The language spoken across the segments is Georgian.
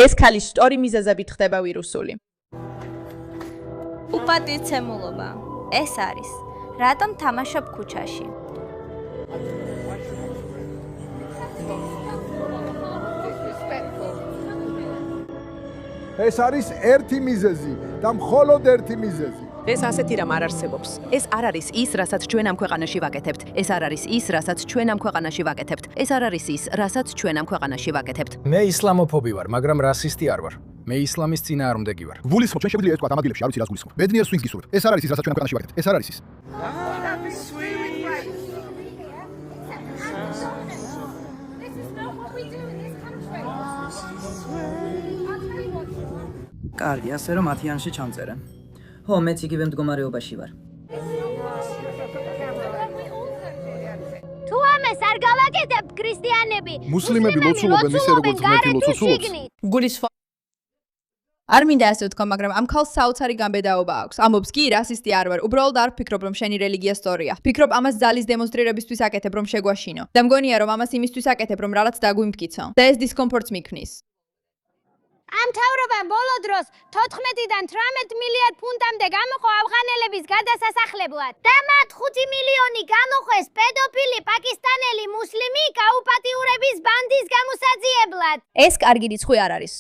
ეს ქალის შტორი მიზეზებით ხდება ვირუსული. უპატივცემულობა. ეს არის. რატომ თამაშობ ქუჩაში? ეს არის ერთი მიზეზი და მხოლოდ ერთი მიზეზი. ეს ასეთი რამ არ არსებობს. ეს არ არის ის, რასაც ჩვენ ამ ქვეყანაში ვაკეთებთ. ეს არ არის ის, რასაც ჩვენ ამ ქვეყანაში ვაკეთებთ. ეს არ არის ის, რასაც ჩვენ ამ ქვეყანაში ვაკეთებთ. მე ისლამოფობი ვარ, მაგრამ რასისტი არ ვარ. მე ისლამის წინააღმდეგი ვარ. გულისხმობ, ჩვენ შეგვიძლია ეთქვათ ამ ადგილებში, არ ვიცი რას გულისხმობ. ბედნიერ სვინგს გისურვებთ. ეს არ არის ის, რასაც ჩვენ ამ ქვეყანაში ვაკეთებთ. ეს არ არის ის. კარგი, ასე რომ ათიანში ჩამწერე. ხო, მეც იგივე მდგომარეობაში ვარ. თუ ამას არ გავაკეთებ ქრისტიანები, მუსლიმები ლოცულობენ ისე როგორც ღმერთი ლოცულობს. გულისხმობ არ მინდა ასე ვთქვა, მაგრამ ამ ქალს საოცარი გამბედაობა აქვს. ამბობს კი რასისტი არ ვარ, უბრალოდ არ ვფიქრობ, რომ შენი რელიგია სწორია. ფიქრობ ამას ძალის დემონსტრირებისთვის აკეთებ, რომ შეგვაშინო. და მგონია, რომ ამას იმისთვის აკეთებ, რომ რაღაც დაგვიმტკიცო. და ეს დისკომფორტს მიქმნის. ამ მთავრობამ ბოლო დროს 14-დან 18 მილიარდ ფუნტამდე გამოყო ავღანელების გადასასახლებლად. და მათ 5 მილიონი გამოყვეს პედოფილი პაკისტანელი მუსლიმი გაუპატიურების ბანდის გამოსაძიებლად. ეს კარგი რიცხვი არ არის.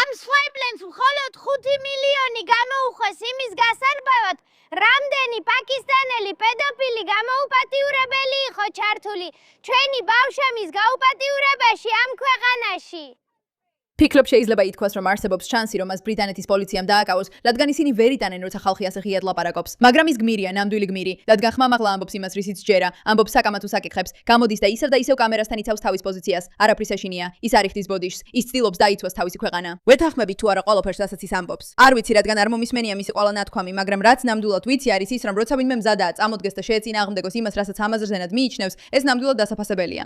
ამ სვაიბლენს მხოლოდ 5 მილიონი გამოუყვეს იმის გასარბევად, რამდენი პაკისტანელი პედოფილი გამოუპატიურებელი იყო ჩართული ჩვენი ბავშვების გაუპატიურებაში ამ ქვეყანაში. ფიქრობ შეიძლება ითქვას, რომ არსებობს შანსი, რომ მას ბრიტანეთის პოლიციამ დააკავოს, რადგან ისინი ვერ იტანენ, როცა ხალხი ასე ღიად ლაპარაკობს. მაგრამ ის გმირია, ნამდვილი გმირი, რადგან ხმამაღლა ამბობს იმას, რისიც ჯერა, ამბობს საკამათოს აკითხებს, გამოდის და ისევ კამერასთან იცავს თავის პოზიციას, არაფრის ეშინია, ის არ იხდის ბოდიშს, ის ცდილობს დაიცვას თავისი ქვეყანა. ვეთანხმებით თუ არა ყველაფერს, რასაც ის ამბობს. არ ვიცი, რადგან არ მომისმენია მისი ყველა ნათქვამი, მაგრამ რაც ნამდვილად ვიცი არის ის, რომ როცა ვინმე მზადაა წამოდგეს და შეეწინააღმდეგოს იმას, რასაც ამაზრზენად მიიჩნევს, ეს ნამდვილად დასაფასებელია.